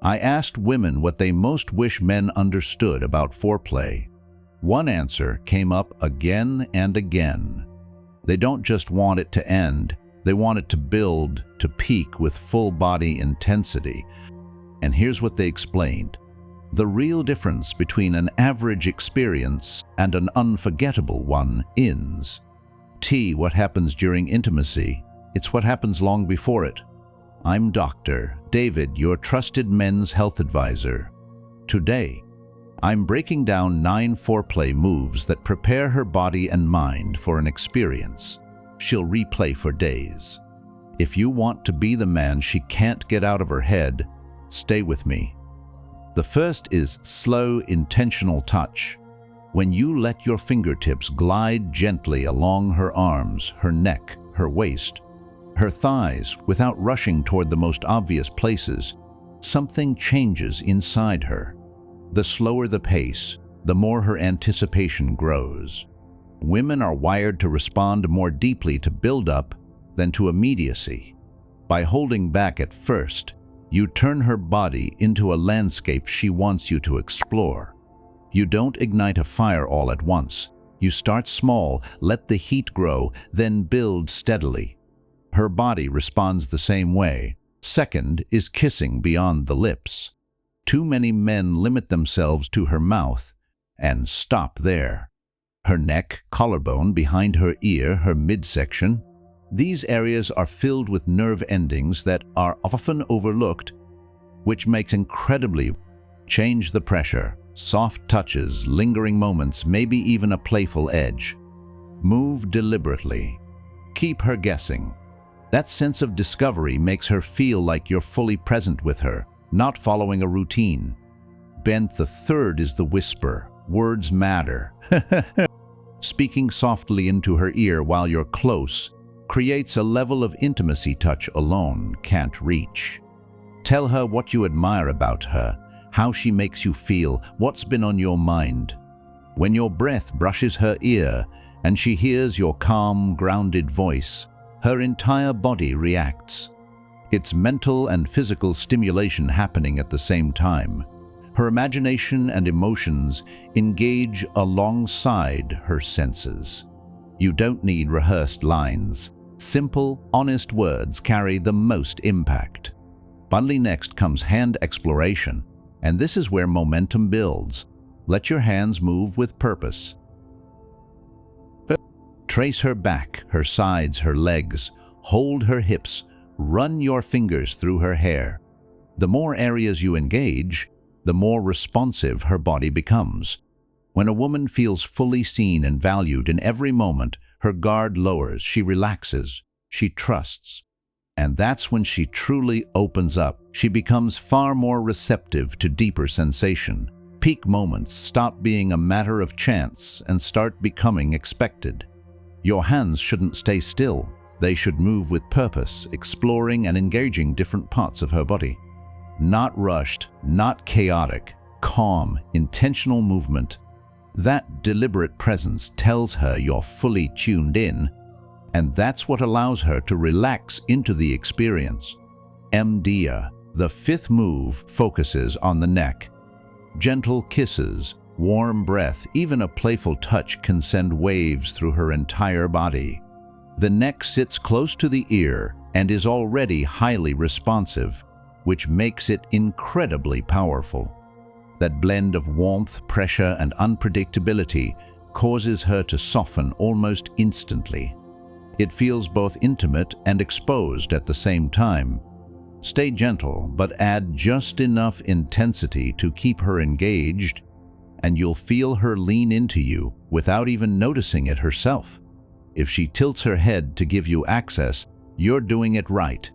I asked women what they most wish men understood about foreplay. One answer came up again and again. They don't just want it to end, they want it to build, to peak with full body intensity. And here's what they explained. The real difference between an average experience and an unforgettable one is what happens during intimacy. It's what happens long before it. I'm Dr. David, your trusted men's health advisor. Today, I'm breaking down 9 foreplay moves that prepare her body and mind for an experience she'll replay for days. If you want to be the man she can't get out of her head, stay with me. The first is slow, intentional touch. When you let your fingertips glide gently along her arms, her neck, her waist, her thighs, without rushing toward the most obvious places, something changes inside her. The slower the pace, the more her anticipation grows. Women are wired to respond more deeply to build-up than to immediacy. By holding back at first, you turn her body into a landscape she wants you to explore. You don't ignite a fire all at once. You start small, let the heat grow, then build steadily. Her body responds the same way. Second is kissing beyond the lips. Too many men limit themselves to her mouth and stop there. Her neck, collarbone, behind her ear, her midsection. These areas are filled with nerve endings that are often overlooked, which makes incredibly change the pressure. Soft touches, lingering moments, maybe even a playful edge. Move deliberately. Keep her guessing. That sense of discovery makes her feel like you're fully present with her, not following a routine. The third is the whisper. Words matter. Speaking softly into her ear while you're close creates a level of intimacy touch alone can't reach. Tell her what you admire about her, how she makes you feel, what's been on your mind. When your breath brushes her ear and she hears your calm, grounded voice, her entire body reacts. It's mental and physical stimulation happening at the same time. Her imagination and emotions engage alongside her senses. You don't need rehearsed lines. Simple, honest words carry the most impact. Finally, next comes hand exploration. And this is where momentum builds. Let your hands move with purpose. Trace her back, her sides, her legs. Hold her hips. Run your fingers through her hair. The more areas you engage, the more responsive her body becomes. When a woman feels fully seen and valued in every moment, her guard lowers, she relaxes, she trusts. And that's when she truly opens up. She becomes far more receptive to deeper sensation. Peak moments stop being a matter of chance and start becoming expected. Your hands shouldn't stay still. They should move with purpose, exploring and engaging different parts of her body. Not rushed, not chaotic, calm, intentional movement. That deliberate presence tells her you're fully tuned in, and that's what allows her to relax into the experience. The fifth move focuses on the neck. Gentle kisses, warm breath, even a playful touch can send waves through her entire body. The neck sits close to the ear and is already highly responsive, which makes it incredibly powerful. That blend of warmth, pressure, and unpredictability causes her to soften almost instantly. It feels both intimate and exposed at the same time. Stay gentle, but add just enough intensity to keep her engaged, and you'll feel her lean into you without even noticing it herself. If she tilts her head to give you access, you're doing it right.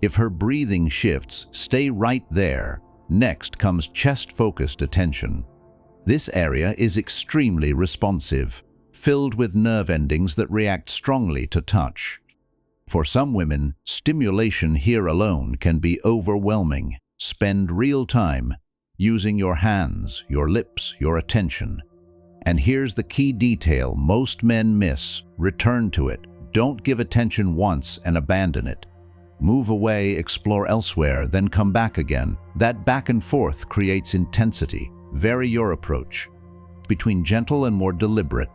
If her breathing shifts, stay right there. Next comes chest-focused attention. This area is extremely responsive, filled with nerve endings that react strongly to touch. For some women, stimulation here alone can be overwhelming. Spend real time using your hands, your lips, your attention. And here's the key detail most men miss. Return to it. Don't give attention once and abandon it. Move away, explore elsewhere, then come back again. That back and forth creates intensity. Vary your approach. Between gentle and more deliberate.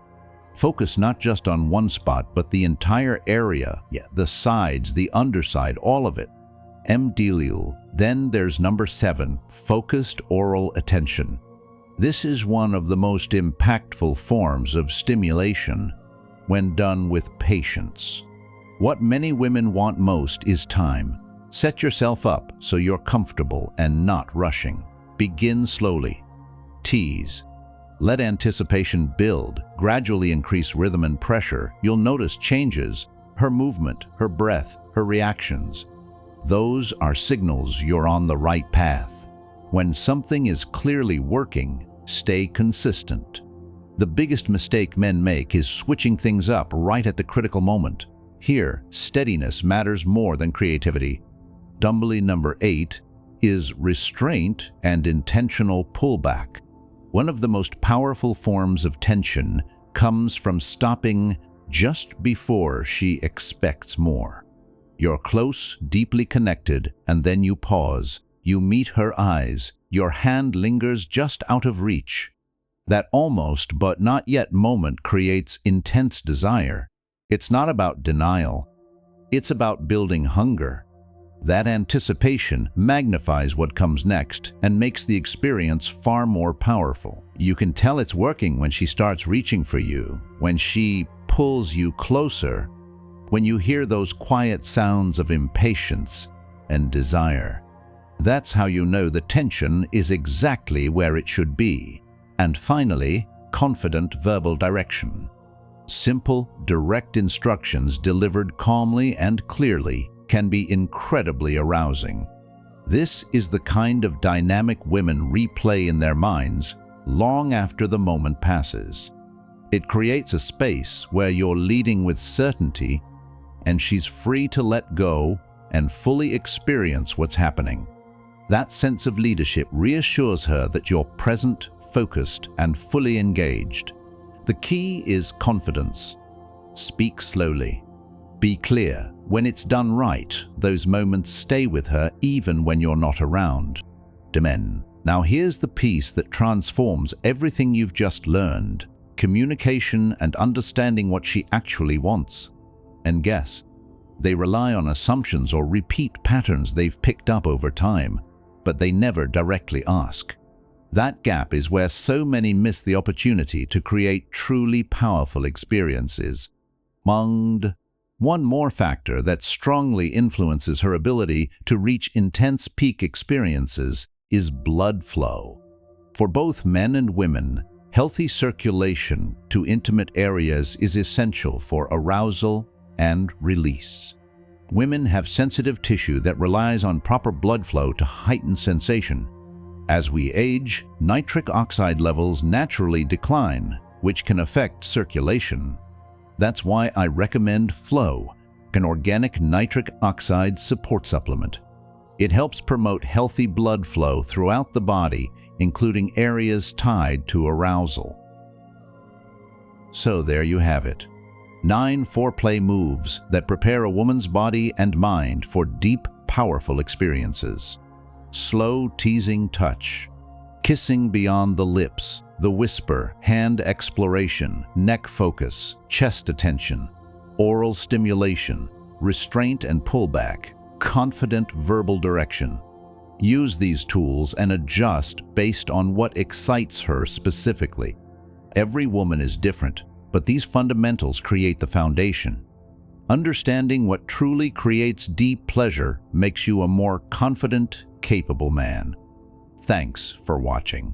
Focus not just on one spot, but the entire area. The sides, the underside, all of it. Mdlil. Then there's number 7, focused oral attention. This is one of the most impactful forms of stimulation when done with patience. What many women want most is time. Set yourself up so you're comfortable and not rushing. Begin slowly. Tease. Let anticipation build. Gradually increase rhythm and pressure. You'll notice changes. Her movement, her breath, her reactions. Those are signals you're on the right path. When something is clearly working, stay consistent. The biggest mistake men make is switching things up right at the critical moment. Here, steadiness matters more than creativity. Dumbly number 8 is restraint and intentional pullback. One of the most powerful forms of tension comes from stopping just before she expects more. You're close, deeply connected, and then you pause. You meet her eyes. Your hand lingers just out of reach. That almost but not yet moment creates intense desire. It's not about denial. It's about building hunger. That anticipation magnifies what comes next and makes the experience far more powerful. You can tell it's working when she starts reaching for you, when she pulls you closer, when you hear those quiet sounds of impatience and desire. That's how you know the tension is exactly where it should be. And finally, confident verbal direction. Simple, direct instructions delivered calmly and clearly can be incredibly arousing. This is the kind of dynamic women replay in their minds long after the moment passes. It creates a space where you're leading with certainty and she's free to let go and fully experience what's happening. That sense of leadership reassures her that you're present, focused, and fully engaged. The key is confidence. Speak slowly. Be clear. When it's done right, those moments stay with her even when you're not around. Deepen. Now here's the piece that transforms everything you've just learned. Communication and understanding what she actually wants. And guess, they rely on assumptions or repeat patterns they've picked up over time, but they never directly ask. That gap is where so many miss the opportunity to create truly powerful experiences. One more factor that strongly influences her ability to reach intense peak experiences is blood flow. For both men and women, healthy circulation to intimate areas is essential for arousal and release. Women have sensitive tissue that relies on proper blood flow to heighten sensation. As we age, nitric oxide levels naturally decline, which can affect circulation. That's why I recommend Flow, an organic nitric oxide support supplement. It helps promote healthy blood flow throughout the body, including areas tied to arousal. So there you have it. 9 foreplay moves that prepare a woman's body and mind for deep, powerful experiences. Slow, teasing touch. Kissing beyond the lips. The whisper, hand exploration, neck focus, chest attention, oral stimulation, restraint and pullback, confident verbal direction. Use these tools and adjust based on what excites her specifically. Every woman is different, but these fundamentals create the foundation. Understanding what truly creates deep pleasure makes you a more confident, capable man. Thanks for watching.